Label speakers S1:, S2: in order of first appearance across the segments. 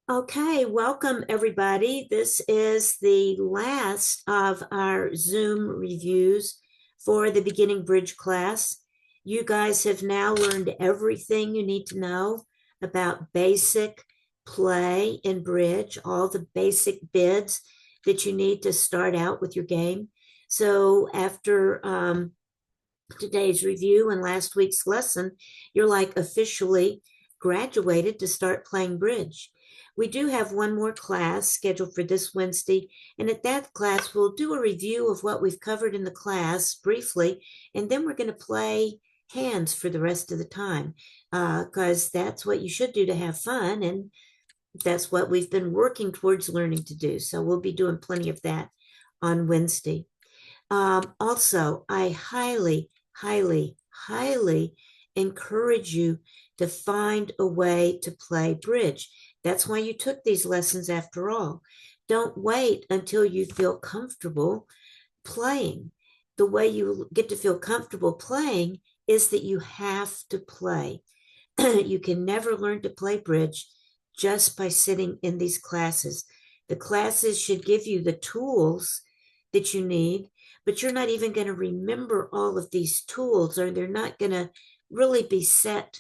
S1: Okay, welcome everybody. This is the last of our Zoom reviews for the beginning bridge class. You guys have now learned everything you need to know about basic play in bridge, all the basic bids that you need to start out with your game. So after today's review and last week's lesson, you're like officially graduated to start playing bridge. We do have one more class scheduled for this Wednesday, and at that class, we'll do a review of what we've covered in the class briefly, and then we're going to play hands for the rest of the time because that's what you should do to have fun, and that's what we've been working towards learning to do. So we'll be doing plenty of that on Wednesday. Also, I highly encourage you to find a way to play bridge. That's why you took these lessons after all. Don't wait until you feel comfortable playing. The way you get to feel comfortable playing is that you have to play. You can never learn to play bridge just by sitting in these classes. The classes should give you the tools that you need, but you're not even going to remember all of these tools, or they're not going to really be set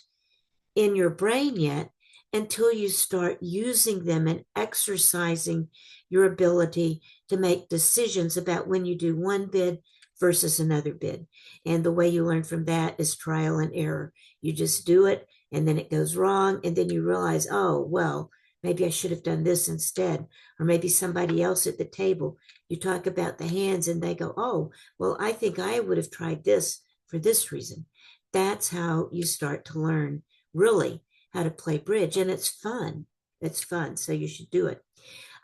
S1: in your brain yet until you start using them and exercising your ability to make decisions about when you do one bid versus another bid. And the way you learn from that is trial and error. You just do it and then it goes wrong. And then you realize, oh, well, maybe I should have done this instead. Or maybe somebody else at the table, you talk about the hands and they go, oh, well, I think I would have tried this for this reason. That's how you start to learn really how to play bridge. And it's fun. It's fun. So you should do it.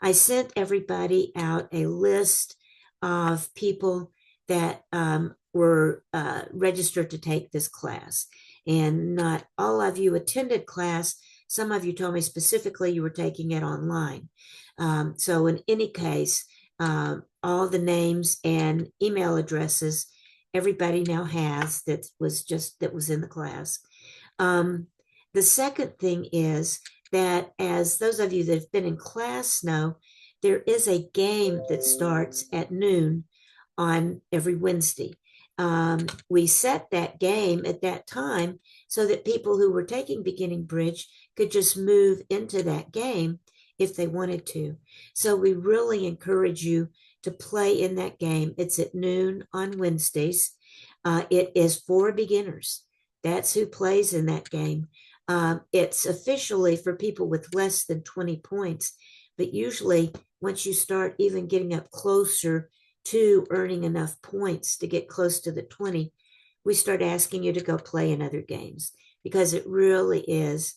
S1: I sent everybody out a list of people that were registered to take this class. And not all of you attended class. Some of you told me specifically you were taking it online. So in any case, all the names and email addresses everybody now has that was in the class. The second thing is that, as those of you that have been in class know, there is a game that starts at noon on every Wednesday. We set that game at that time so that people who were taking beginning bridge could just move into that game if they wanted to. So we really encourage you to play in that game. It's at noon on Wednesdays. It is for beginners. That's who plays in that game. It's officially for people with less than 20 points, but usually once you start even getting up closer to earning enough points to get close to the 20, we start asking you to go play in other games because it really is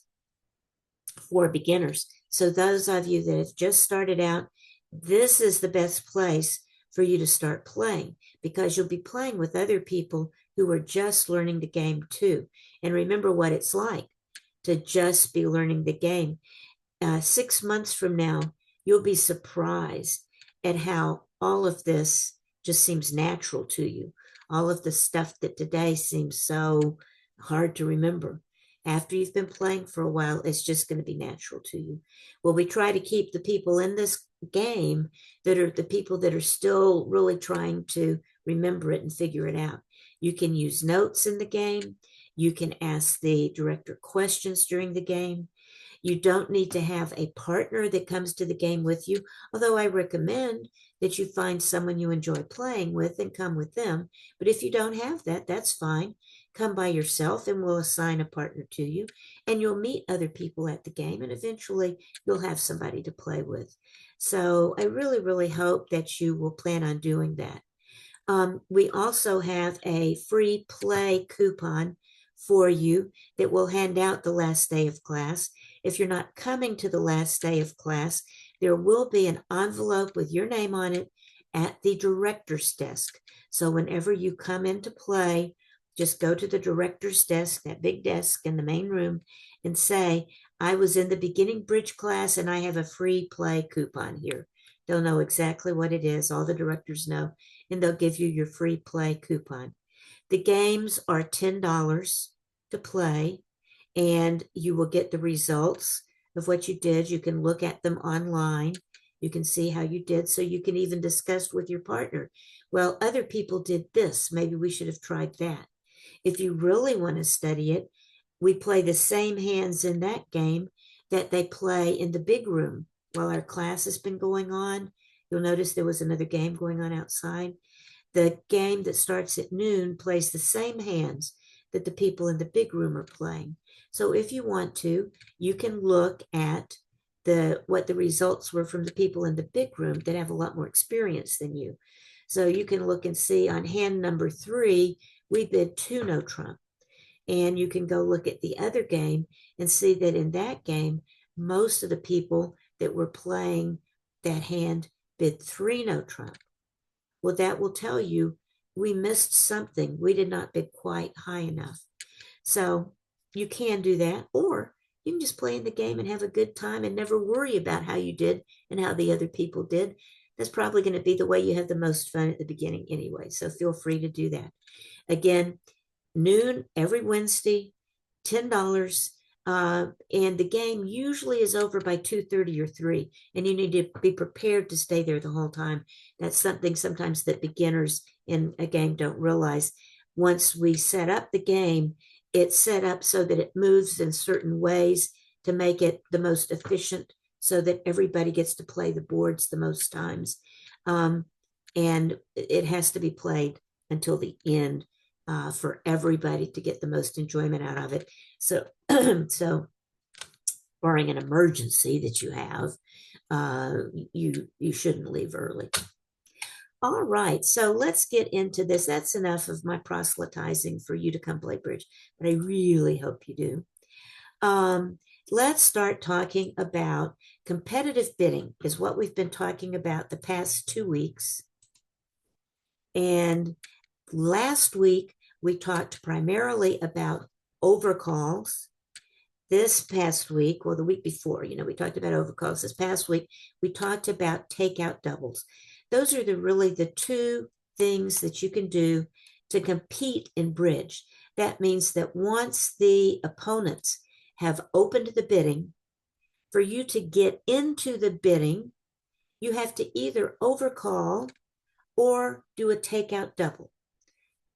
S1: for beginners. So those of you that have just started out, this is the best place for you to start playing because you'll be playing with other people who are just learning the game too. And remember what it's like to just be learning the game. 6 months from now, you'll be surprised at how all of this just seems natural to you. All of the stuff that today seems so hard to remember. After you've been playing for a while, it's just going to be natural to you. Well, we try to keep the people in this game that are the people that are still really trying to remember it and figure it out. You can use notes in the game. You can ask the director questions during the game. You don't need to have a partner that comes to the game with you, although I recommend that you find someone you enjoy playing with and come with them. But if you don't have that, that's fine. Come by yourself and we'll assign a partner to you, and you'll meet other people at the game, and eventually you'll have somebody to play with. So I really hope that you will plan on doing that. We also have a free play coupon for you that we'll hand out the last day of class. If you're not coming to the last day of class, there will be an envelope with your name on it at the director's desk. So whenever you come in to play, just go to the director's desk, that big desk in the main room, and say, I was in the beginning bridge class and I have a free play coupon here. They'll know exactly what it is. All the directors know, and they'll give you your free play coupon. The games are $10 to play, and you will get the results of what you did. You can look at them online. You can see how you did. So you can even discuss with your partner, well, other people did this. Maybe we should have tried that. If you really want to study it, we play the same hands in that game that they play in the big room while our class has been going on. You'll notice there was another game going on outside. The game that starts at noon plays the same hands that the people in the big room are playing. So if you want to, you can look at what the results were from the people in the big room that have a lot more experience than you. So you can look and see on hand number 3, we bid 2 no trump. And you can go look at the other game and see that in that game, most of the people that were playing that hand bid 3 no trump. Well, that will tell you we missed something. We did not bid quite high enough. So you can do that, or you can just play in the game and have a good time and never worry about how you did and how the other people did. That's probably going to be the way you have the most fun at the beginning anyway. So feel free to do that. Again, noon every Wednesday, $10. And the game usually is over by 2:30 or 3, and you need to be prepared to stay there the whole time. That's something sometimes that beginners in a game don't realize. Once we set up the game, it's set up so that it moves in certain ways to make it the most efficient so that everybody gets to play the boards the most times. And it has to be played until the end for everybody to get the most enjoyment out of it. So, barring an emergency that you have, you shouldn't leave early. All right, so let's get into this. That's enough of my proselytizing for you to come play bridge, but I really hope you do. Let's start talking about competitive bidding, is what we've been talking about the past 2 weeks. And last week, we talked primarily about overcalls. This past week, well, the week before, we talked about overcalls. This past week, we talked about takeout doubles. Those are really the 2 things that you can do to compete in bridge. That means that once the opponents have opened the bidding, for you to get into the bidding, you have to either overcall or do a takeout double.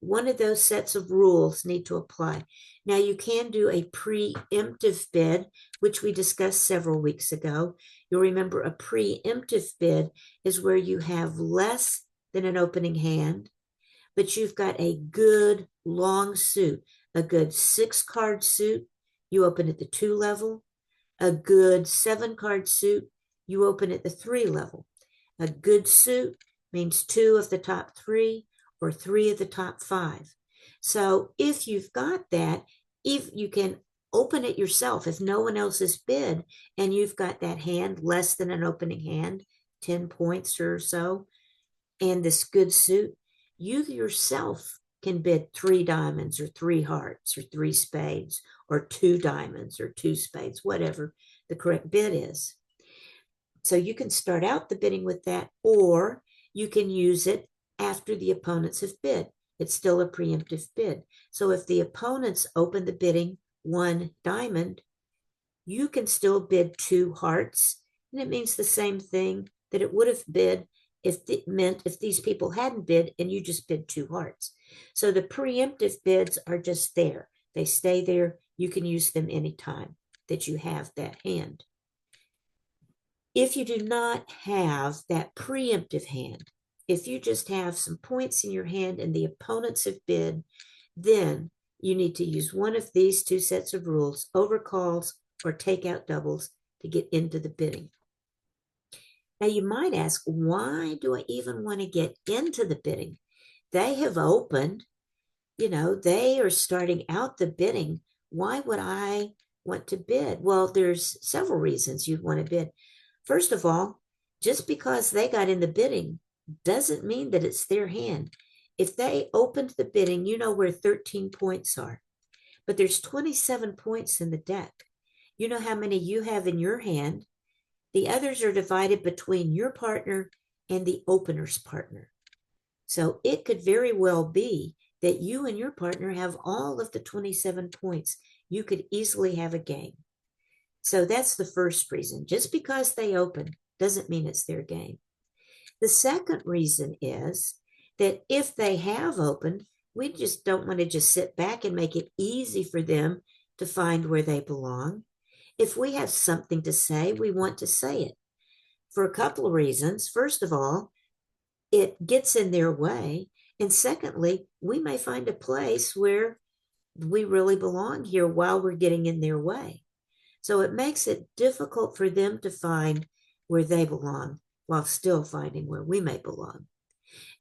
S1: One of those sets of rules need to apply. Now, you can do a preemptive bid, which we discussed several weeks ago. You'll remember a preemptive bid is where you have less than an opening hand, but you've got a good long suit, a good 6-card suit, you open at the 2 level. A good 7-card suit, you open at the 3 level. A good suit means 2 of the top 3 or 3 of the top 5. So if you've got that, if you can open it yourself, if no one else has bid and you've got that hand less than an opening hand, 10 points or so, and this good suit, you yourself can bid 3 diamonds or 3 hearts or 3 spades or 2 diamonds or 2 spades, whatever the correct bid is. So you can start out the bidding with that, or you can use it after the opponents have bid. It's still a preemptive bid. So if the opponents open the bidding 1 diamond, you can still bid 2 hearts, and it means the same thing that it would have bid if these people hadn't bid and you just bid 2 hearts. So the preemptive bids are just there. They stay there. You can use them anytime that you have that hand. If you do not have that preemptive hand, if you just have some points in your hand and the opponents have bid, then you need to use one of these 2 sets of rules, overcalls or takeout doubles, to get into the bidding. Now you might ask, why do I even want to get into the bidding? They have opened, they are starting out the bidding. Why would I want to bid? Well, there's several reasons you'd want to bid. First of all, just because they got in the bidding doesn't mean that it's their hand. If they opened the bidding, you know where 13 points are, but there's 27 points in the deck. You know how many you have in your hand. The others are divided between your partner and the opener's partner. So it could very well be that you and your partner have all of the 27 points. You could easily have a game. So that's the first reason. Just because they open doesn't mean it's their game. The second reason is that if they have opened, we just don't want to just sit back and make it easy for them to find where they belong. If we have something to say, we want to say it for a couple of reasons. First of all, it gets in their way. And secondly, we may find a place where we really belong here while we're getting in their way. So it makes it difficult for them to find where they belong while still finding where we may belong.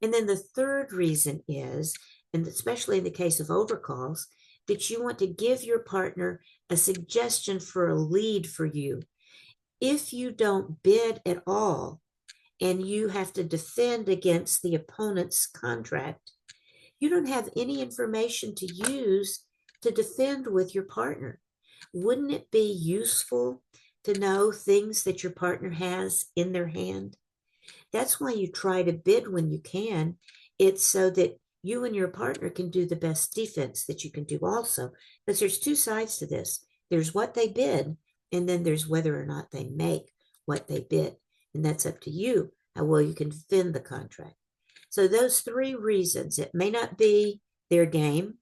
S1: And then the third reason is, and especially in the case of overcalls, that you want to give your partner a suggestion for a lead for you. If you don't bid at all and you have to defend against the opponent's contract, you don't have any information to use to defend with your partner. Wouldn't it be useful to know things that your partner has in their hand? That's why you try to bid when you can. It's so that you and your partner can do the best defense that you can do also. Because there's two sides to this. There's what they bid, and then there's whether or not they make what they bid. And that's up to you, how well you can defend the contract. So those three reasons, it may not be their game,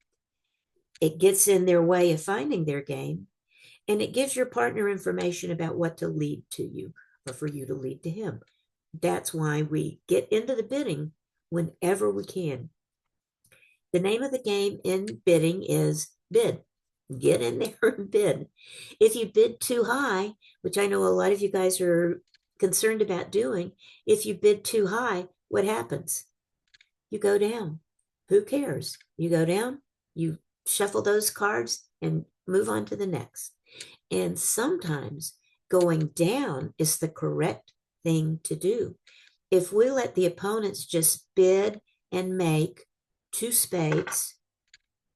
S1: it gets in their way of finding their game, and it gives your partner information about what to lead to you or for you to lead to him. That's why we get into the bidding whenever we can. The name of the game in bidding is bid. Get in there and bid. If you bid too high, which I know a lot of you guys are concerned about doing, if you bid too high, what happens? You go down. Who cares? You go down, you shuffle those cards and move on to the next. And sometimes going down is the correct thing to do. If we let the opponents just bid and make two spades,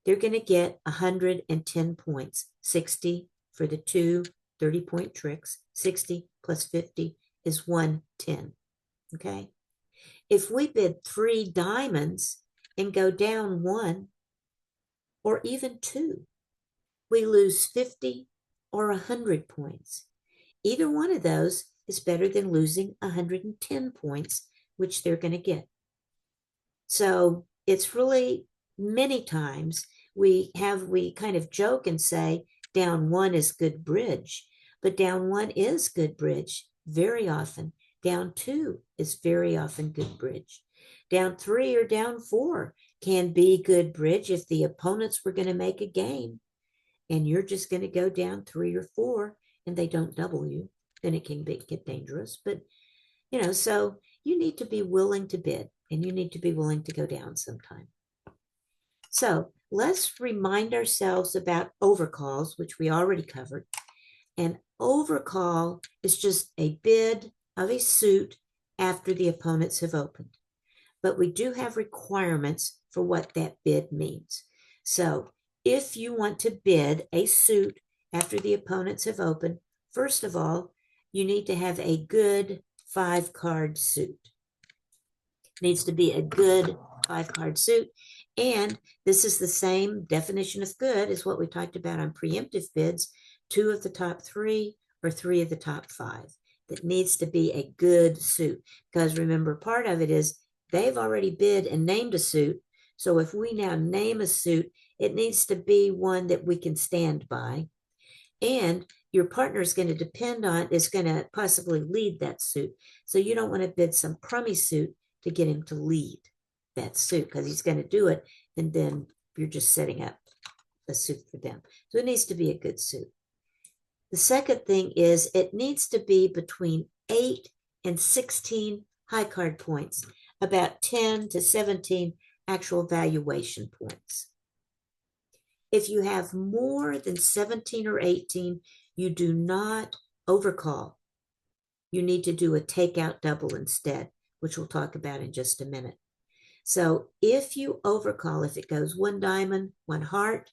S1: they're going to get 110 points, 60 for the two 30-point tricks. 60 plus 50 is 110. Okay. If we bid three diamonds and go down one or even two, we lose 50 or 100 points. Either one of those is better than losing 110 points, which they're going to get. So it's really many times we kind of joke and say down one is good bridge, but down one is good bridge very often. Down two is very often good bridge. Down three or down four can be good bridge if the opponents were going to make a game and you're just going to go down three or four and they don't double you, then it can get dangerous. But, so you need to be willing to bid and you need to be willing to go down sometime. So let's remind ourselves about overcalls, which we already covered. An overcall is just a bid of a suit after the opponents have opened. But we do have requirements for what that bid means. So if you want to bid a suit after the opponents have opened, first of all, you need to have a good 5-card suit. It needs to be a good 5-card suit. And this is the same definition of good as what we talked about on preemptive bids, 2 of the top 3 or 3 of the top 5. That needs to be a good suit. Because remember, part of it is they've already bid and named a suit. So if we now name a suit, it needs to be one that we can stand by. And your partner is going to depend on, is going to possibly lead that suit. So you don't want to bid some crummy suit to get him to lead that suit because he's going to do it. And then you're just setting up a suit for them. So it needs to be a good suit. The second thing is it needs to be between 8 and 16 high card points, about 10 to 17 actual valuation points. If you have more than 17 or 18, you do not overcall. You need to do a takeout double instead, which we'll talk about in just a minute. So if you overcall, if it goes 1 diamond, 1 heart,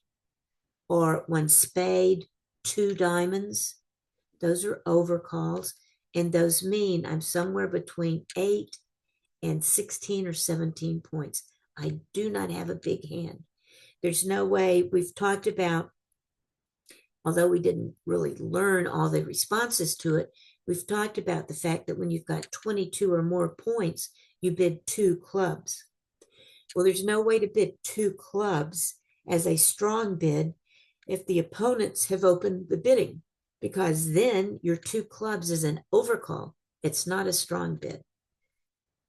S1: or 1 spade, 2 diamonds, those are overcalls. And those mean I'm somewhere between 8 and 16 or 17 points. I do not have a big hand. There's no way. We've talked about although we didn't really learn all the responses to it, we've talked about the fact that when you've got 22 or more points, you bid two clubs. Well, there's no way to bid two clubs as a strong bid if the opponents have opened the bidding, because then your two clubs is an overcall. It's not a strong bid.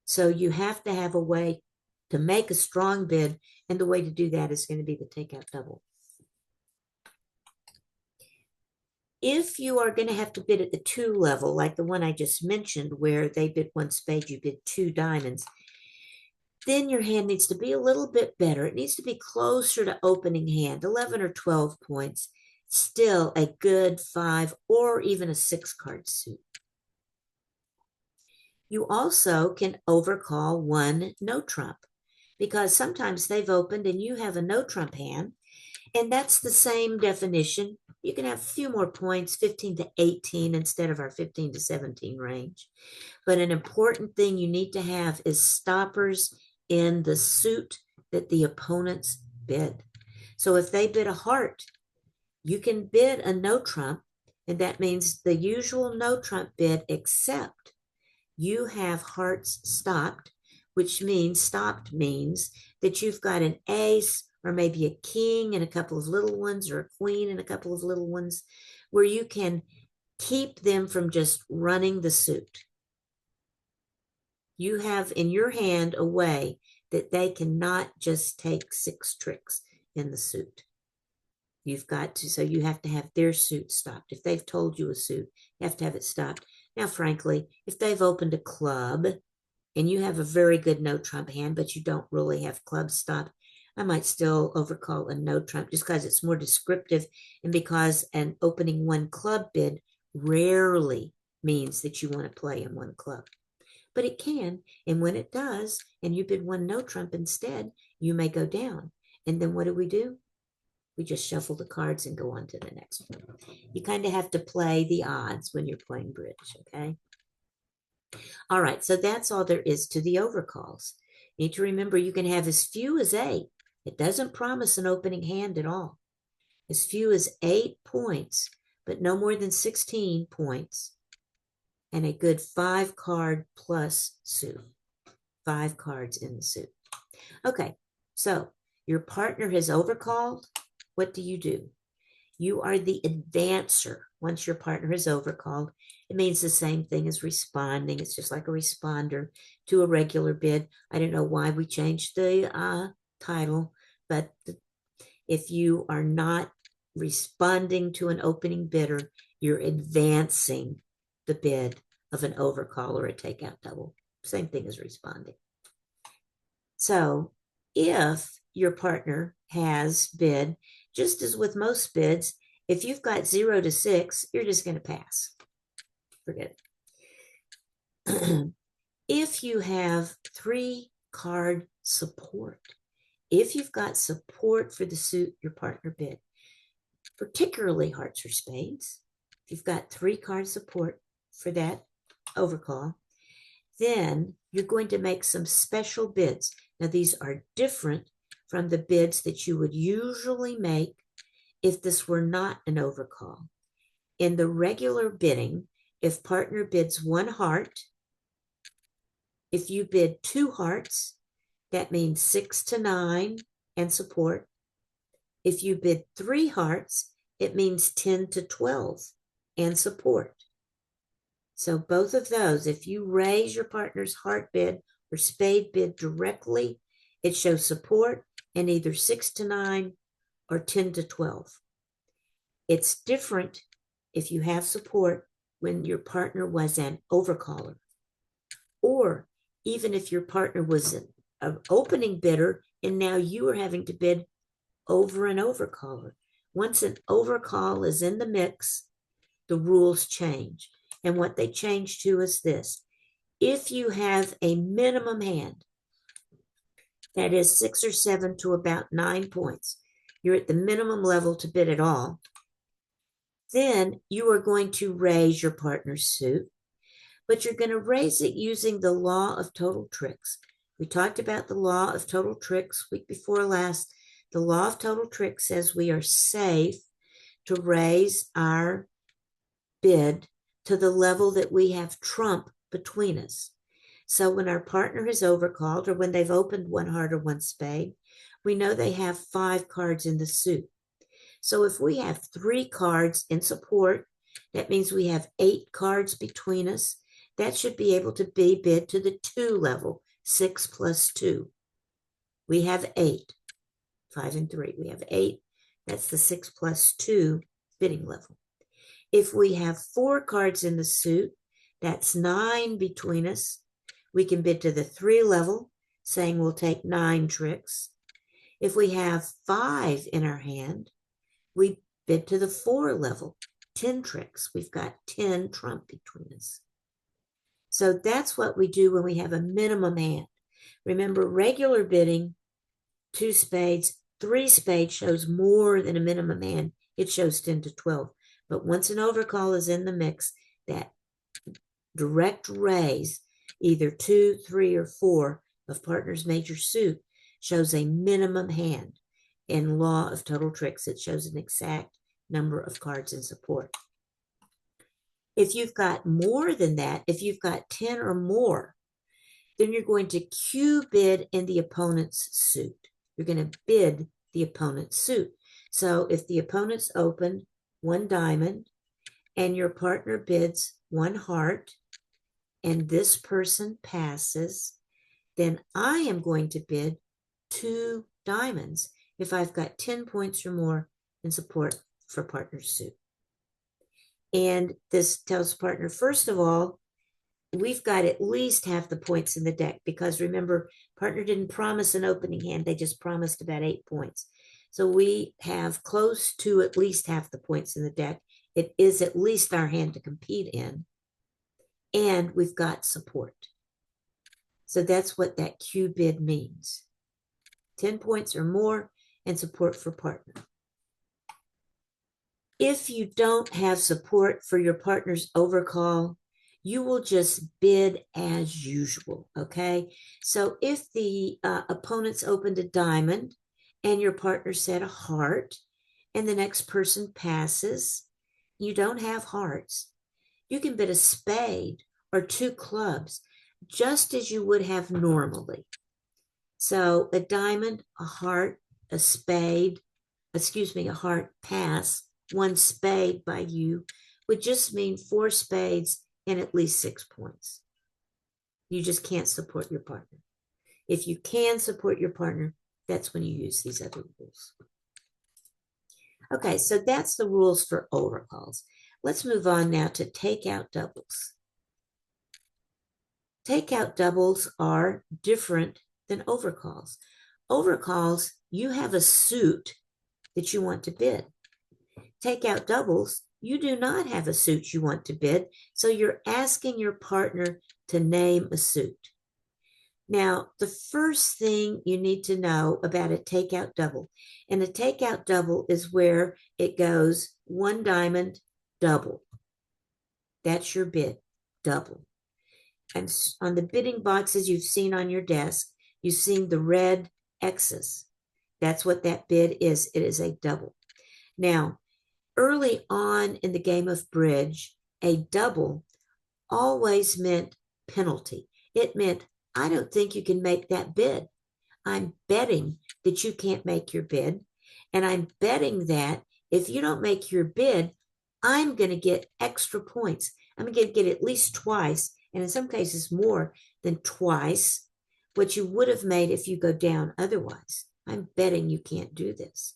S1: So you have to have a way to make a strong bid, and the way to do that is going to be the takeout double. If you are going to have to bid at the two level, like the one I just mentioned, where they bid one spade, you bid two diamonds, then your hand needs to be a little bit better. It needs to be closer to opening hand, 11 or 12 points, still a good 5 or even a 6 card suit. You also can overcall one no trump, because sometimes they've opened and you have a no trump hand, and that's the same definition. You can have a few more points, 15 to 18 instead of our 15 to 17 range. But an important thing you need to have is stoppers in the suit that the opponents bid. So if they bid a heart, you can bid a no trump, and that means the usual no trump bid, except you have hearts stopped, which means stopped means that you've got an ace or maybe a king and a couple of little ones, or a queen and a couple of little ones, where you can keep them from just running the suit. You have in your hand a way that they cannot just take 6 tricks in the suit. You've got to, so you have to have their suit stopped. If they've told you a suit, you have to have it stopped. Now, frankly, if they've opened a club and you have a very good no trump hand, but you don't really have clubs stopped, I might still overcall a no trump just because it's more descriptive, and because an opening one club bid rarely means that you want to play in one club. But it can, and when it does, and you bid one no trump instead, you may go down. And then what do? We just shuffle the cards and go on to the next one. You kind of have to play the odds when you're playing bridge, okay? All right, so that's all there is to the overcalls. You need to remember you can have as few as 8. It doesn't promise an opening hand at all. As few as 8 points, but no more than 16 points, and a good 5 card plus suit. 5 cards in the suit. Okay, so your partner has overcalled. What do? You are the advancer. Once your partner has overcalled, it means the same thing as responding. It's just like a responder to a regular bid. I don't know why we changed the title, but if you are not responding to an opening bidder, you're advancing the bid of an overcall or a takeout double. Same thing as responding. So if your partner has bid, just as with most bids, if you've got 0 to 6, you're just going to pass. Forget it. If you have 3 card support, if you've got support for the suit your partner bid, particularly hearts or spades, if you've got 3 card support for that overcall, then you're going to make some special bids. Now, these are different from the bids that you would usually make if this were not an overcall. In the regular bidding, if partner bids 1 heart, if you bid 2 hearts, that means 6 to 9 and support. If you bid 3 hearts, it means 10 to 12 and support. So both of those, if you raise your partner's heart bid or spade bid directly, it shows support and either 6 to 9 or 10 to 12. It's different if you have support when your partner was an overcaller, or even if your partner was an opening bidder and now you are having to bid over an overcaller. Once an overcall is in the mix, the rules change. And what they change to is this: if you have a minimum hand that is 6 or 7 to about 9 points, you're at the minimum level to bid at all, then you are going to raise your partner's suit, but you're going to raise it using the law of total tricks. We talked about the law of total tricks week before last. The law of total tricks says we are safe to raise our bid to the level that we have trump between us. So when our partner is overcalled or when they've opened one heart or one spade, we know they have 5 cards in the suit. So if we have 3 cards in support, that means we have 8 cards between us. That should be able to be bid to the 2 level, 6 plus 2. We have 8, 5 and 3. We have 8. That's the 6 plus 2 bidding level. If we have 4 cards in the suit, that's 9 between us. We can bid to the 3 level, saying we'll take 9 tricks. If we have 5 in our hand, we bid to the 4 level, 10 tricks. We've got 10 trump between us. So that's what we do when we have a minimum hand. Remember, regular bidding, 2 spades, 3 spades shows more than a minimum hand. It shows 10 to 12. But once an overcall is in the mix, that direct raise, either 2, 3, or 4 of partner's major suit, shows a minimum hand. In law of total tricks, it shows an exact number of cards in support. If you've got more than that, if you've got 10 or more, then you're going to Q bid in the opponent's suit. You're going to bid the opponent's suit. So if the opponent's opened 1 diamond and your partner bids 1 heart and this person passes, then I am going to bid 2 diamonds if I've got 10 points or more in support for partner's suit. And this tells partner, first of all, we've got at least half the points in the deck, because remember, partner didn't promise an opening hand. They just promised about 8 points. So we have close to at least half the points in the deck. It is at least our hand to compete in. And we've got support. So that's what that Q bid means. 10 points or more and support for partner. If you don't have support for your partner's overcall, you will just bid as usual, okay? So if the opponent's opened a diamond and your partner said a heart and the next person passes, you don't have hearts, you can bid a spade or 2 clubs just as you would have normally. So a diamond, a heart, a spade, a heart pass, 1 spade by you would just mean 4 spades and at least 6 points. You just can't support your partner. If you can support your partner, that's when you use these other rules. Okay, so that's the rules for overcalls. Let's move on now to takeout doubles. Takeout doubles are different than overcalls. Overcalls, you have a suit that you want to bid. Takeout doubles, you do not have a suit you want to bid, so you're asking your partner to name a suit. Now, the first thing you need to know about a takeout double, and a takeout double is where it goes 1 diamond, double. That's your bid, double. And on the bidding boxes you've seen on your desk, you've seen the red X's. That's what that bid is. It is a double. Now, early on in the game of bridge, a double always meant penalty. It meant, I don't think you can make that bid. I'm betting that you can't make your bid. And I'm betting that if you don't make your bid, I'm going to get extra points. I'm going to get at least twice, and in some cases more than twice, what you would have made if you go down otherwise. I'm betting you can't do this.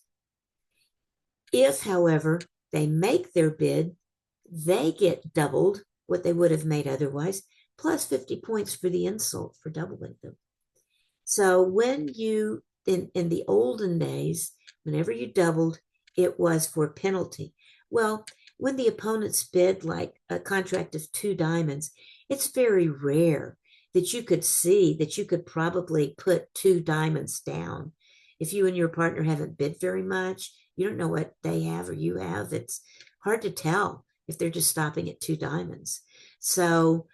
S1: If, however, they make their bid, they get doubled what they would have made otherwise, plus 50 points for the insult for doubling them. So when you, in the olden days, whenever you doubled, it was for penalty. Well, when the opponents bid like a contract of 2 diamonds, it's very rare that you could see that you could probably put 2 diamonds down. If you and your partner haven't bid very much, you don't know what they have or you have. It's hard to tell if they're just stopping at 2 diamonds. So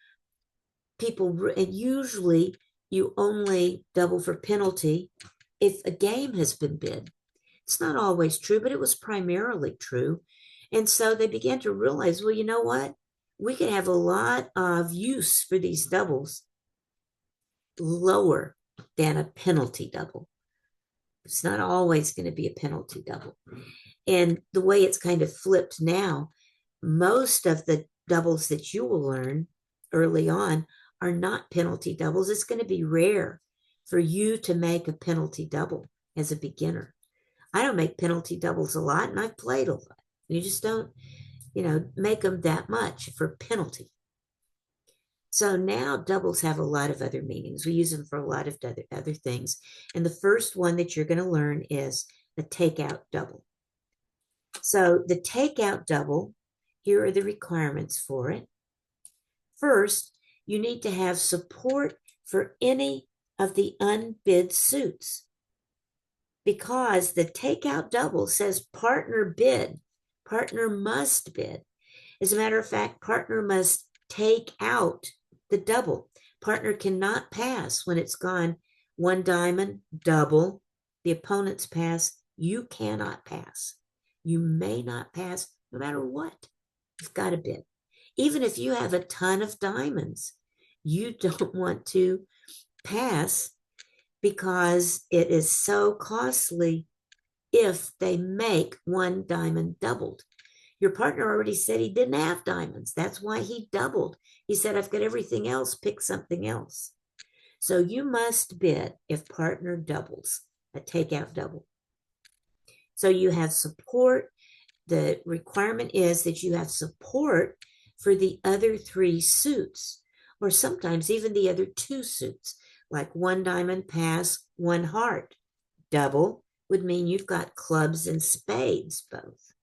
S1: and usually you only double for penalty if a game has been bid. It's not always true, but it was primarily true. And so they began to realize, well, you know what? We can have a lot of use for these doubles lower than a penalty double. It's not always going to be a penalty double. And the way it's kind of flipped now, most of the doubles that you will learn early on are not penalty doubles. It's going to be rare for you to make a penalty double as a beginner. I don't make penalty doubles a lot, and I've played a lot. You just don't, make them that much for penalty. So now doubles have a lot of other meanings. We use them for a lot of other things. And the first one that you're going to learn is the takeout double. So the takeout double, here are the requirements for it. First, you need to have support for any of the unbid suits, because the takeout double says partner bid. Partner must bid. As a matter of fact, partner must take out the double. Partner cannot pass when it's gone one diamond, double. The opponent's pass, you cannot pass. You may not pass no matter what. You've got to bid. Even if you have a ton of diamonds, you don't want to pass because it is so costly if they make one diamond doubled. Your partner already said he didn't have diamonds. That's why he doubled. He said, I've got everything else, pick something else. So you must bid if partner doubles, a takeout double. So you have support. The requirement is that you have support for the other three suits, or sometimes even the other two suits, like one diamond pass, one heart. Double would mean you've got clubs and spades both.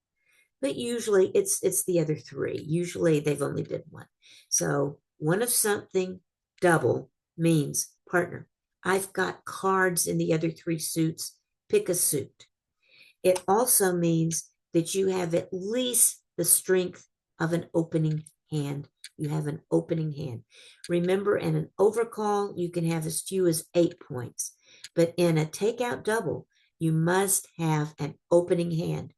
S1: But usually it's the other three. Usually they've only bid one. So one of something double means partner. I've got cards in the other three suits. Pick a suit. It also means that you have at least the strength of an opening hand. You have an opening hand. Remember, in an overcall, you can have as few as 8 points. But in a takeout double, you must have an opening hand.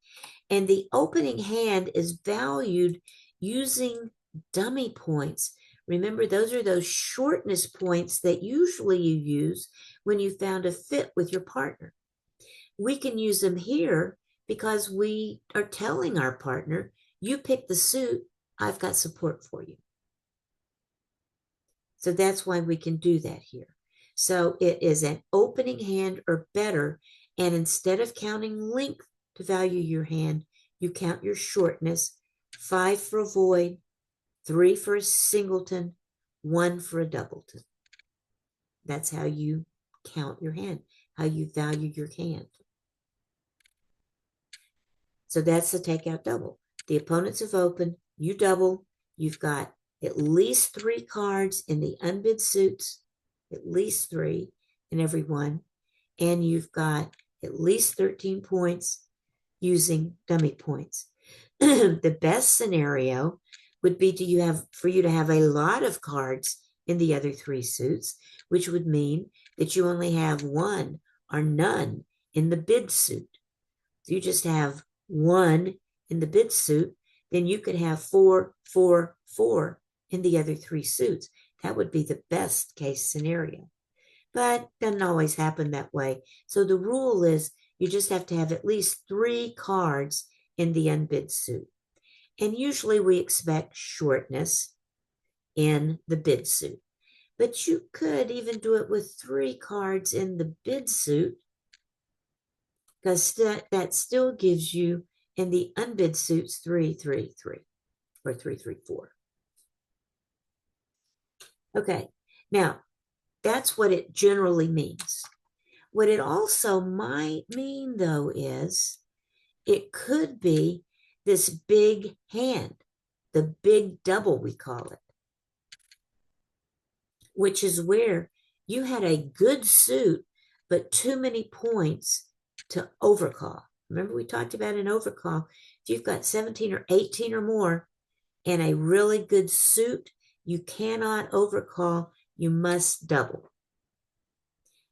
S1: And the opening hand is valued using dummy points. Remember, those are those shortness points that usually you use when you found a fit with your partner. We can use them here because we are telling our partner, you pick the suit, I've got support for you. So that's why we can do that here. So it is an opening hand or better. And instead of counting length to value your hand, you count your shortness, 5 for a void, 3 for a singleton, 1 for a doubleton. That's how you count your hand, how you value your hand. So that's the takeout double. The opponents have opened, you double, you've got at least 3 cards in the unbid suits, at least 3 in every one, and you've got at least 13 points using dummy points. The best scenario would be for you to have a lot of cards in the other 3 suits, which would mean that you only have 1 or none in the bid suit. If you just have 1 in the bid suit, then you could have 4, 4, 4 in the other 3 suits. That would be the best case scenario. But it doesn't always happen that way. So the rule is you just have to have at least 3 cards in the unbid suit. And usually we expect shortness in the bid suit. But you could even do it with 3 cards in the bid suit, because that still gives you in the unbid suits 3, 3, 3, or 3, 3, 4. Okay, now that's what it generally means. What it also might mean, though, is it could be this big hand, the big double, we call it, which is where you had a good suit, but too many points to overcall. Remember, we talked about an overcall. If you've got 17 or 18 or more and a really good suit, you cannot overcall. You must double.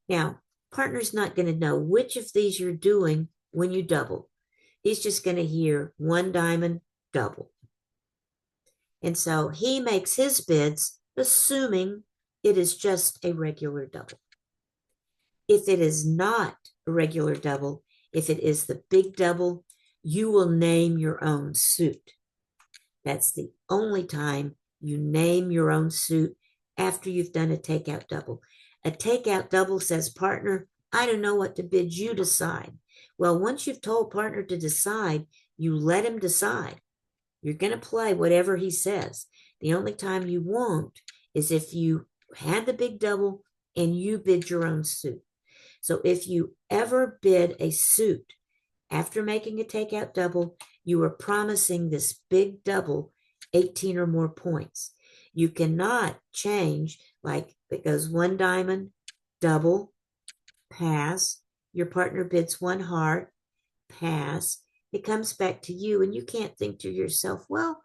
S1: Now, partner's not going to know which of these you're doing when you double. He's just going to hear 1 diamond, double. And so he makes his bids, assuming it is just a regular double. If it is not a regular double, if it is the big double, you will name your own suit. That's the only time you name your own suit after you've done a takeout double. A takeout double says, partner, I don't know what to bid, you decide. Well, once you've told partner to decide, you let him decide. You're going to play whatever he says. The only time you won't is if you had the big double and you bid your own suit. So if you ever bid a suit after making a takeout double, you are promising this big double 18 or more points. You cannot change, like it goes one diamond, double, pass. Your partner bids one heart, pass. It comes back to you, and you can't think to yourself, well,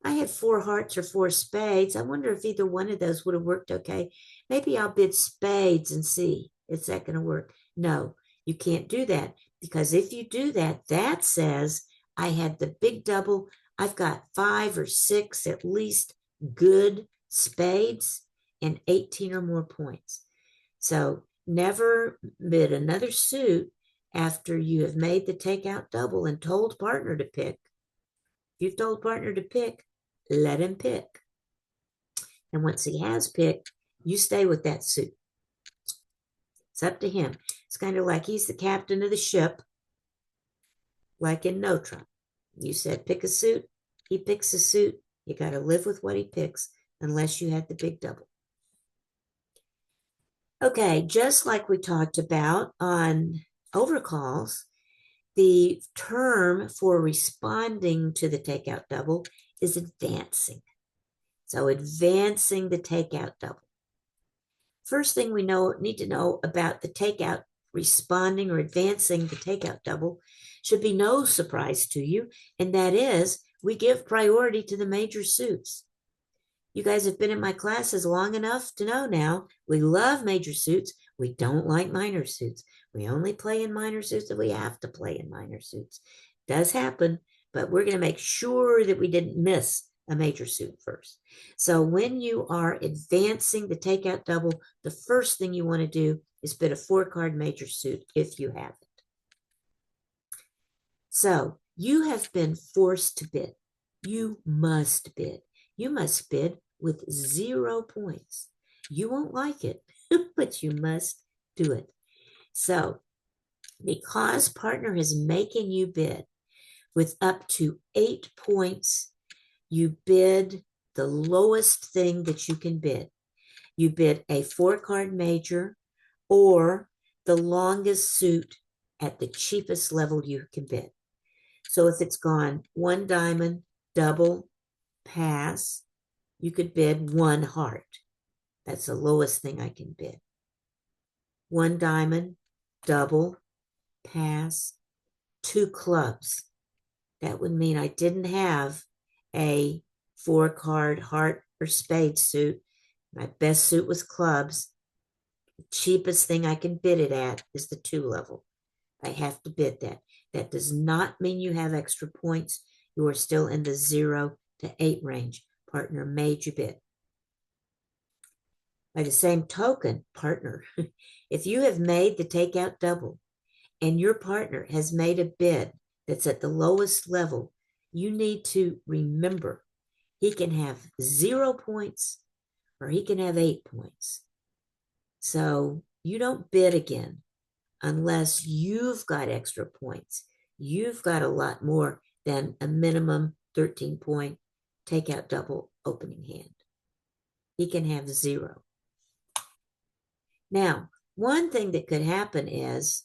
S1: I had four hearts or four spades. I wonder if either one of those would have worked okay. Maybe I'll bid spades and see. Is that going to work? No, you can't do that, because if you do that, that says I had the big double. I've got 5 or 6 at least good spades and 18 or more points. So never bid another suit after you have made the takeout double and told partner to pick. If you've told partner to pick, let him pick. And once he has picked, you stay with that suit. It's up to him. It's kind of like he's the captain of the ship, like in No Trump. You said pick a suit, he picks a suit. You got to live with what he picks unless you had the big double. Okay, just like we talked about on overcalls, the term for responding to the takeout double is advancing. So advancing the takeout double. First thing we need to know about the takeout responding or advancing the takeout double should be no surprise to you, and that is we give priority to the major suits. You guys have been in my classes long enough to know now we love major suits. We don't like minor suits. We only play in minor suits if we have to play in minor suits. It does happen, but we're going to make sure that we didn't miss a major suit first. So when you are advancing the takeout double, the first thing you want to do is bid a 4-card major suit if you have it. So you have been forced to bid. You must bid. You must bid with 0 points. You won't like it, but you must do it. So because partner is making you bid with up to 8 points, you bid the lowest thing that you can bid. You bid a 4-card major or the longest suit at the cheapest level you can bid. So if it's gone 1 diamond, double, pass, you could bid 1 heart. That's the lowest thing I can bid. 1 diamond, double, pass, 2 clubs. That would mean I didn't have a 4-card heart or spade suit. My best suit was clubs. The cheapest thing I can bid it at is the 2 level. I have to bid that. That does not mean you have extra points. You are still in the 0 to 8 range. Partner made you bid. By the same token, partner, if you have made the takeout double and your partner has made a bid that's at the lowest level, you need to remember he can have 0 points or he can have 8 points. So you don't bid again unless you've got extra points. You've got a lot more than a minimum 13-point takeout double opening hand. He can have 0. Now, one thing that could happen is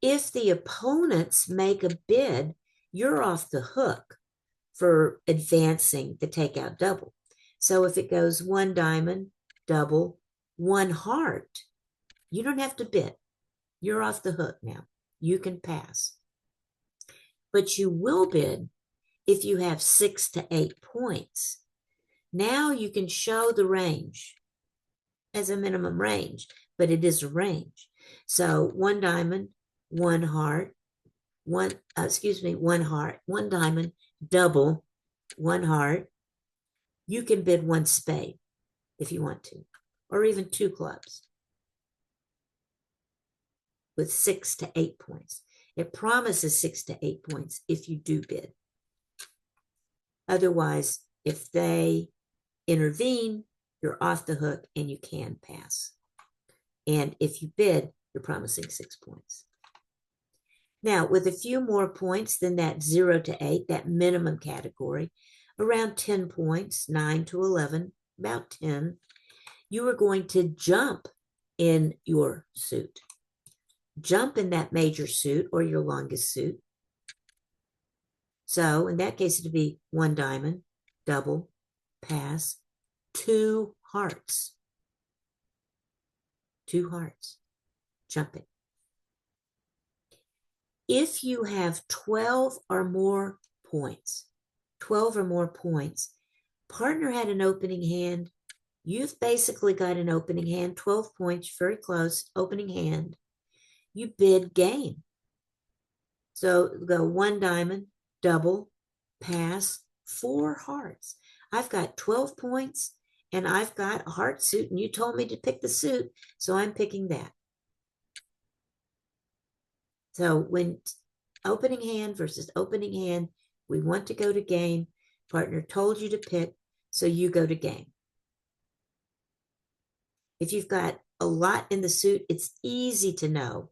S1: if the opponents make a bid, you're off the hook for advancing the takeout double. So if it goes 1 diamond, double, 1 heart, you don't have to bid. You're off the hook now. You can pass. But you will bid if you have 6 to 8 points. Now you can show the range as a minimum range, but it is a range. So 1 diamond, 1 heart, 1 heart, 1 diamond, double, one heart. You can bid one spade if you want to, or even two clubs with 6 to 8 points. It promises 6 to 8 points if you do bid. Otherwise, if they intervene, you're off the hook and you can pass. And if you bid, you're promising 6 points. Now, with a few more points than that 0 to 8, that minimum category, around 10 points, 9 to 11, about 10, you are going to jump in your suit. Jump in that major suit or your longest suit. So in that case, it'd be one diamond, double, pass, two hearts. Two hearts, jumping. If you have 12 or more points, partner had an opening hand, you've basically got an opening hand, 12 points, very close, opening hand. You bid game. So go one diamond, double, pass, four hearts. I've got 12 points and I've got a heart suit, and you told me to pick the suit, so I'm picking that. So when opening hand versus opening hand, we want to go to game. Partner told you to pick, so you go to game. If you've got a lot in the suit, it's easy to know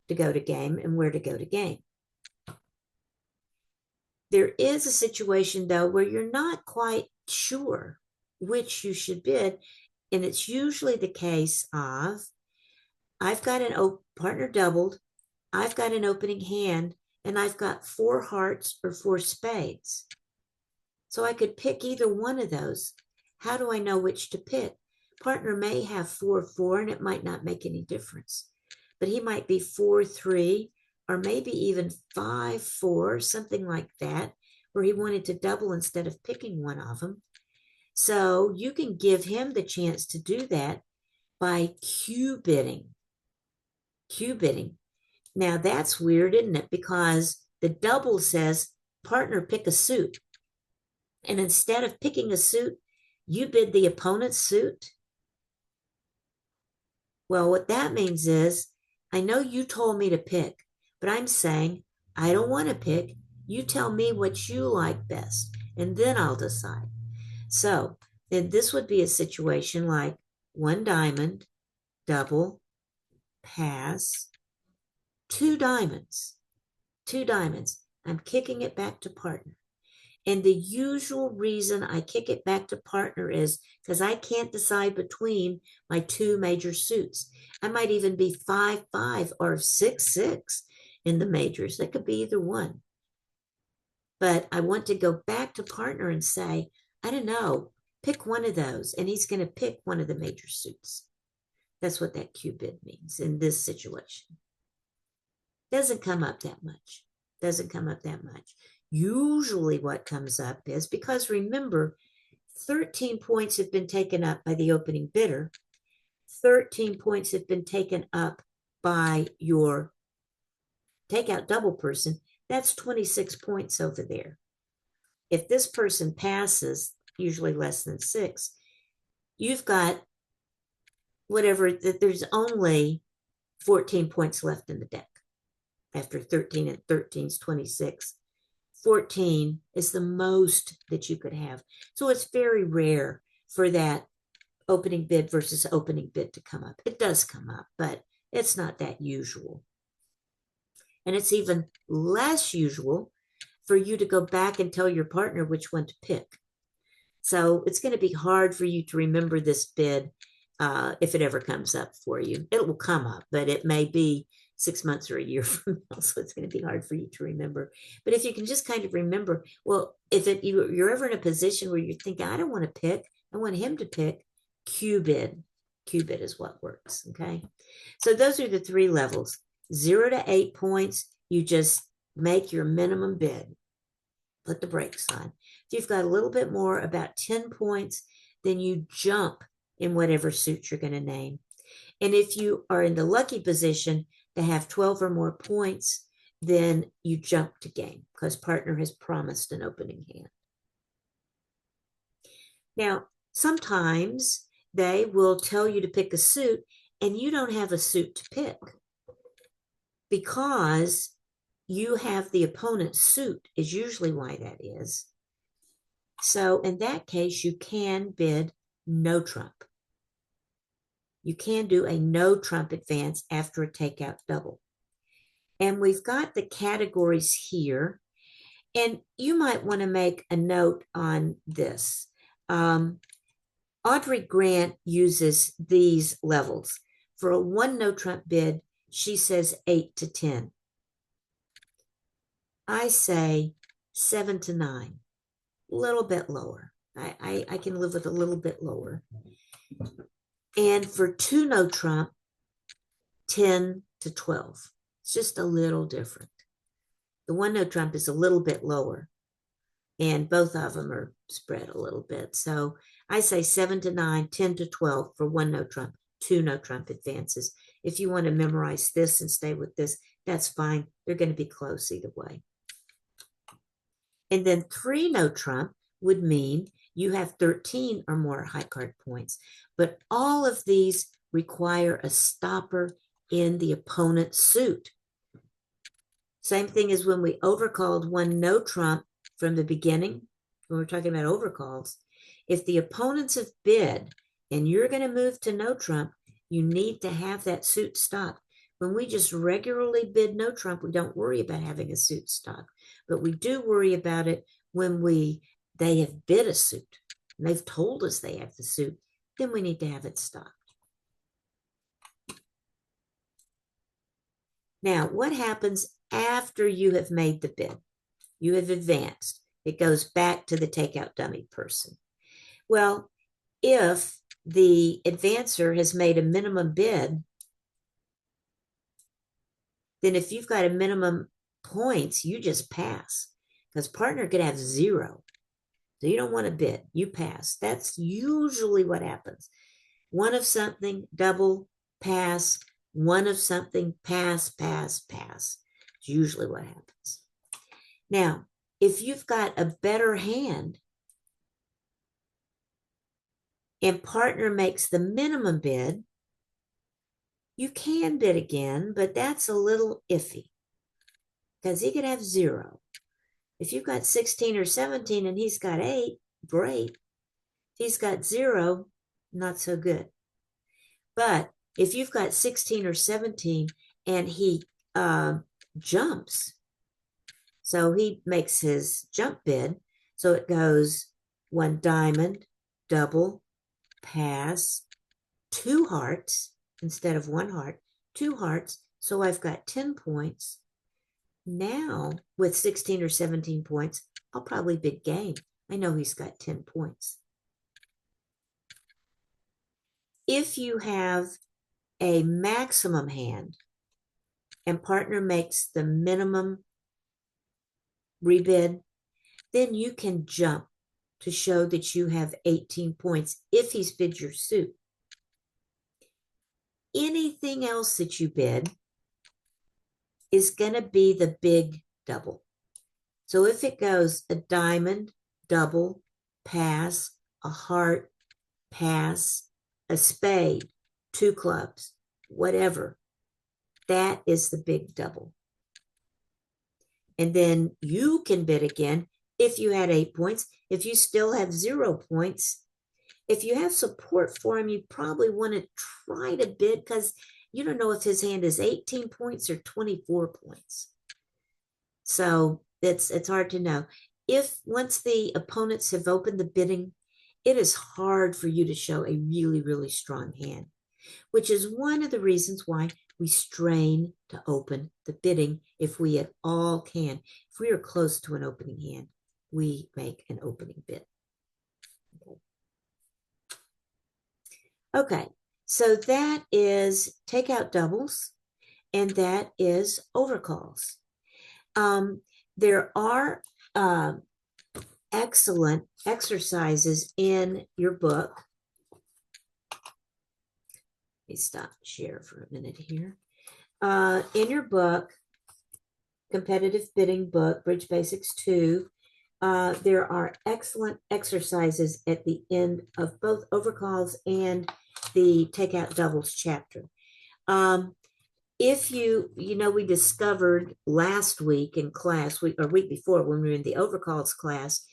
S1: to go to game and where to go to game. There is a situation, though, where you're not quite sure which you should bid, and it's usually the case of, I've got an partner doubled, I've got an opening hand, and I've got four hearts or four spades. So I could pick either one of those. How do I know which to pick? Partner may have 4-4, and it might not make any difference. But he might be 4-3, or maybe even 5-4, something like that, where he wanted to double instead of picking one of them. So you can give him the chance to do that by Q bidding. Q bidding. Now that's weird, isn't it? Because the double says, partner, pick a suit. And instead of picking a suit, you bid the opponent's suit. Well, what that means is, I know you told me to pick, but I'm saying, I don't want to pick. You tell me what you like best, and then I'll decide. So then this would be a situation like one diamond, double, pass, two diamonds. I'm kicking it back to partner. And the usual reason I kick it back to partner is because I can't decide between my two major suits. I might even be 5-5 or 6-6 in the majors. That could be either one. But I want to go back to partner and say, I don't know, pick one of those. And he's going to pick one of the major suits. That's what that Q bid means in this situation. Doesn't come up that much. Usually what comes up is, because remember, 13 points have been taken up by the opening bidder. 13 points have been taken up by your takeout double person. That's 26 points over there. If this person passes, usually less than 6, you've got whatever, that there's only 14 points left in the deck. After 13, and 13 is 26. 14 is the most that you could have. So it's very rare for that opening bid versus opening bid to come up. It does come up, but it's not that usual. And it's even less usual for you to go back and tell your partner which one to pick. So it's going to be hard for you to remember this bid if it ever comes up for you. It will come up, but it may be 6 months or a year from now, so it's going to be hard for you to remember. But if you can just kind of remember, well, if you're ever in a position where you're thinking, I don't want to pick, I want him to pick, Q bid. Q bid is what works, okay? So those are the 3 levels. 0 to 8 points, you just make your minimum bid. Put the brakes on. If you've got a little bit more, about 10 points, then you jump in whatever suit you're going to name. And if you are in the lucky position to have 12 or more points, then you jump to game because partner has promised an opening hand. Now, sometimes they will tell you to pick a suit and you don't have a suit to pick because you have the opponent's suit, is usually why that is. So in that case, you can bid no trump. You can do a no trump advance after a takeout double. And we've got the categories here. And you might want to make a note on this. Audrey Grant uses these levels. For a one no trump bid, she says 8 to 10. I say 7 to 9, a little bit lower. I can live with a little bit lower. And for two no trump, 10 to 12. It's just a little different. The one no trump is a little bit lower, and both of them are spread a little bit. So I say 7 to 9, 10 to 12 for one no trump, two no trump advances. If you want to memorize this and stay with this, that's fine. They're going to be close either way. And then three no trump would mean you have 13 or more high card points. But all of these require a stopper in the opponent's suit. Same thing as when we overcalled one no trump from the beginning, when we're talking about overcalls. If the opponents have bid and you're going to move to no trump, you need to have that suit stopped. When we just regularly bid no trump, we don't worry about having a suit stopped, but we do worry about it when they have bid a suit and they've told us they have the suit, then we need to have it stopped. Now, what happens after you have made the bid? You have advanced. It goes back to the takeout dummy person. Well, if the advancer has made a minimum bid, then if you've got a minimum points, you just pass because partner could have 0. So you don't want to bid, you pass. That's usually what happens. One of something, double, pass. One of something, pass, pass, pass. It's usually what happens. Now, if you've got a better hand and partner makes the minimum bid, you can bid again, but that's a little iffy because he could have 0. If you've got 16 or 17 and he's got 8, great. If he's got 0, not so good. But if you've got 16 or 17 and he jumps, so he makes his jump bid, so it goes one diamond, double, pass, 2 hearts instead of 1 heart, 2 hearts. So I've got 10 points. Now, with 16 or 17 points, I'll probably bid game. I know he's got 10 points. If you have a maximum hand and partner makes the minimum rebid, then you can jump to show that you have 18 points if he's bid your suit. Anything else that you bid is going to be the big double. So if it goes a diamond, double, pass, a heart, pass, a spade, 2 clubs, whatever, that is the big double. And then you can bid again if you had 8 points. If you still have 0 points, if you have support for him, you probably want to try to bid because you don't know if his hand is 18 points or 24 points. So it's hard to know. If once the opponents have opened the bidding, it is hard for you to show a really, really strong hand, which is one of the reasons why we strain to open the bidding if we at all can. If we are close to an opening hand, we make an opening bid. Okay, so that is takeout doubles, and that is overcalls. There are excellent exercises in your book. Let me stop share for a minute here. In your book, Competitive Bidding Book, Bridge Basics 2, There are excellent exercises at the end of both overcalls and the takeout doubles chapter. Um, if we discovered last week in class, or week before when we were in the overcalls class,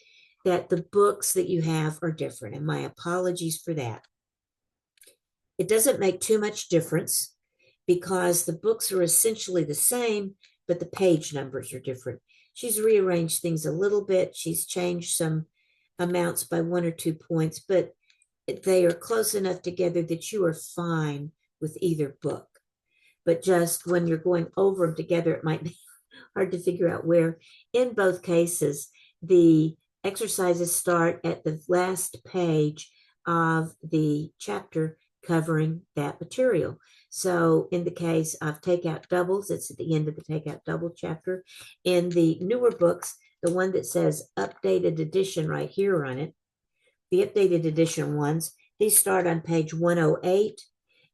S1: that the books that you have are different. And my apologies for that. It doesn't make too much difference because the books are essentially the same, but the page numbers are different. She's rearranged things a little bit. She's changed some amounts by 1 or 2 points, but they are close enough together that you are fine with either book. But just when you're going over them together, it might be hard to figure out where. In both cases, the exercises start at the last page of the chapter covering that material. So in the case of takeout doubles, it's at the end of the takeout double chapter. In the newer books, the one that says updated edition right here on it, the updated edition ones, these start on page 108.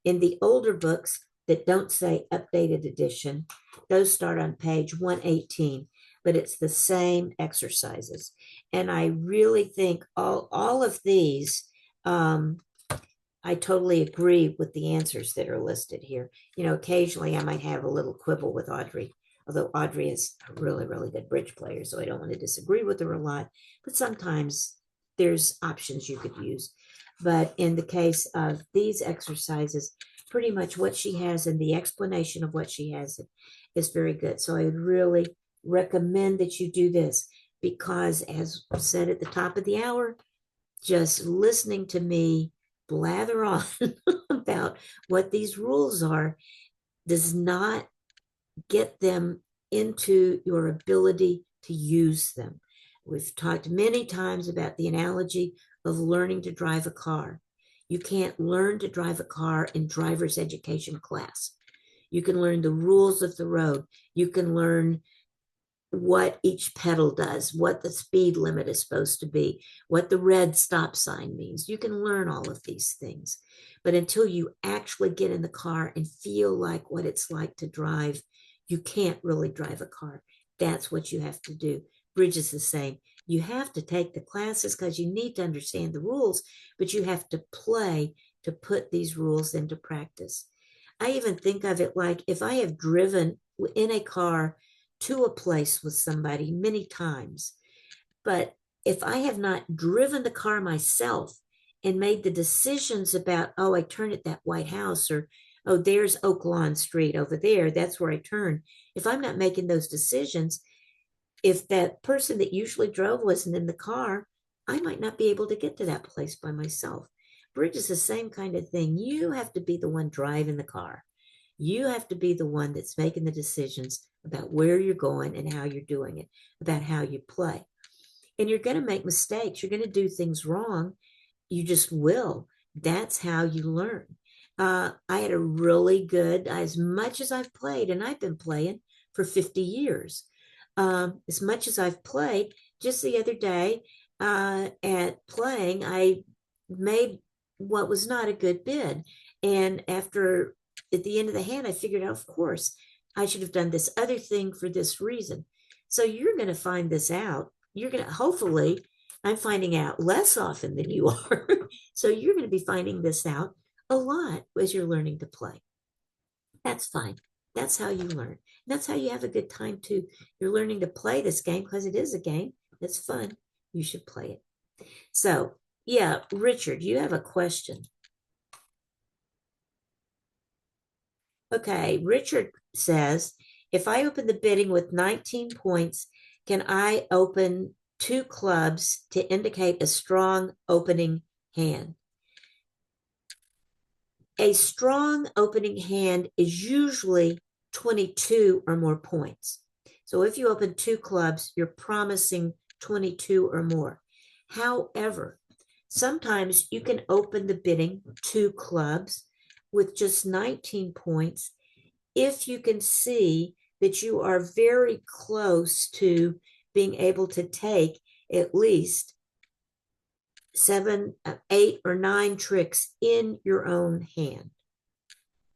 S1: In the older books that don't say updated edition, those start on page 118, but it's the same exercises. And I really think all of these, I totally agree with the answers that are listed here. Occasionally I might have a little quibble with Audrey, although Audrey is a really, really good bridge player, so I don't want to disagree with her a lot. But sometimes there's options you could use. But in the case of these exercises, pretty much what she has and the explanation of what she has is very good. So I would really recommend that you do this because, as I said at the top of the hour, just listening to me blather on about what these rules are does not get them into your ability to use them. We've talked many times about the analogy of learning to drive a car. You can't learn to drive a car in driver's education class. You can learn the rules of the road. You can learn what each pedal does, what the speed limit is supposed to be, what the red stop sign means. You can learn all of these things. But until you actually get in the car and feel like what it's like to drive, you can't really drive a car. That's what you have to do. Bridge is the same. You have to take the classes because you need to understand the rules, but you have to play to put these rules into practice. I even think of it like if I have driven in a car to a place with somebody many times, but if I have not driven the car myself and made the decisions about, oh, I turn at that White House, or oh, there's Oak Lawn Street over there, that's where I turn. If I'm not making those decisions, if that person that usually drove wasn't in the car, I might not be able to get to that place by myself. Bridge is the same kind of thing. You have to be the one driving the car. You have to be the one that's making the decisions about where you're going and how you're doing it, about how you play. And you're going to make mistakes. You're going to do things wrong. You just will. That's how you learn. I had a really good, as much as I've played, and I've been playing for 50 years, as much as I've played, just the other day at playing, I made what was not a good bid. And at the end of the hand, I figured out, of course, I should have done this other thing for this reason. So you're going to find this out. You're going to, hopefully, I'm finding out less often than you are. So you're going to be finding this out a lot as you're learning to play. That's fine. That's how you learn. That's how you have a good time too. You're learning to play this game because it is a game. It's fun. You should play it. So, yeah, Richard, you have a question. Okay, Richard says, if I open the bidding with 19 points, can I open two clubs to indicate a strong opening hand? A strong opening hand is usually 22 or more points. So if you open two clubs, you're promising 22 or more. However, sometimes you can open the bidding two clubs with just 19 points if you can see that you are very close to being able to take at least 7, 8, or 9 tricks in your own hand.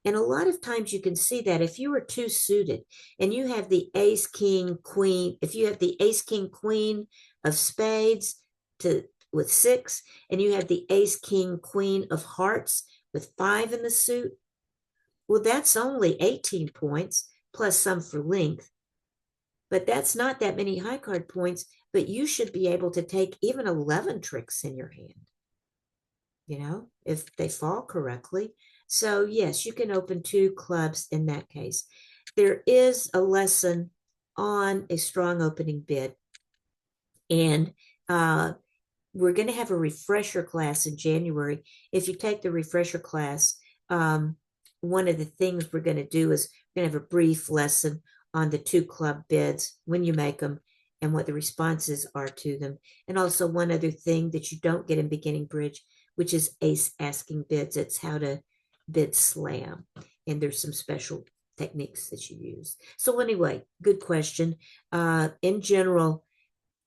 S1: And a lot of times you can see that if you are two suited and you have the ace, king, queen, if you have the ace, king, queen of spades to with six, and you have the ace, king, queen of hearts with five in the suit, well, that's only 18 points plus some for length. But that's not that many high card points, but you should be able to take even 11 tricks in your hand, if they fall correctly. So, yes, you can open two clubs in that case. There is a lesson on a strong opening bid, and we're going to have a refresher class in January. If you take the refresher class, one of the things we're going to do is we're going to have a brief lesson on the two club bids, when you make them, and what the responses are to them. And also one other thing that you don't get in beginning bridge, which is ace asking bids. It's how to bid slam. And there's some special techniques that you use. So anyway, good question. In general,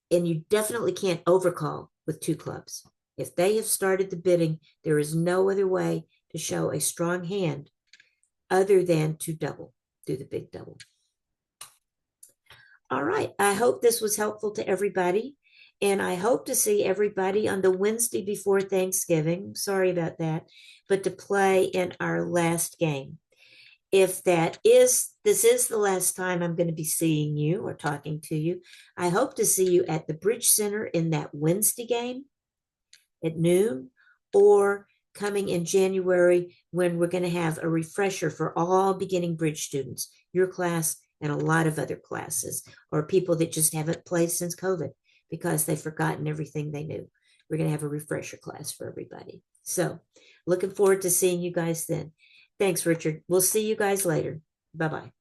S1: and you definitely can't overcall with two clubs. If they have started the bidding, there is no other way to show a strong hand other than to double, do the big double. All right. I hope this was helpful to everybody. And I hope to see everybody on the Wednesday before Thanksgiving. Sorry about that, but to play in our last game. If this is the last time I'm going to be seeing you or talking to you, I hope to see you at the Bridge Center in that Wednesday game at noon, or coming in January when we're going to have a refresher for all beginning bridge students, your class and a lot of other classes, or people that just haven't played since COVID because they've forgotten everything they knew. We're going to have a refresher class for everybody. So looking forward to seeing you guys then. Thanks, Richard. We'll see you guys later. Bye-bye.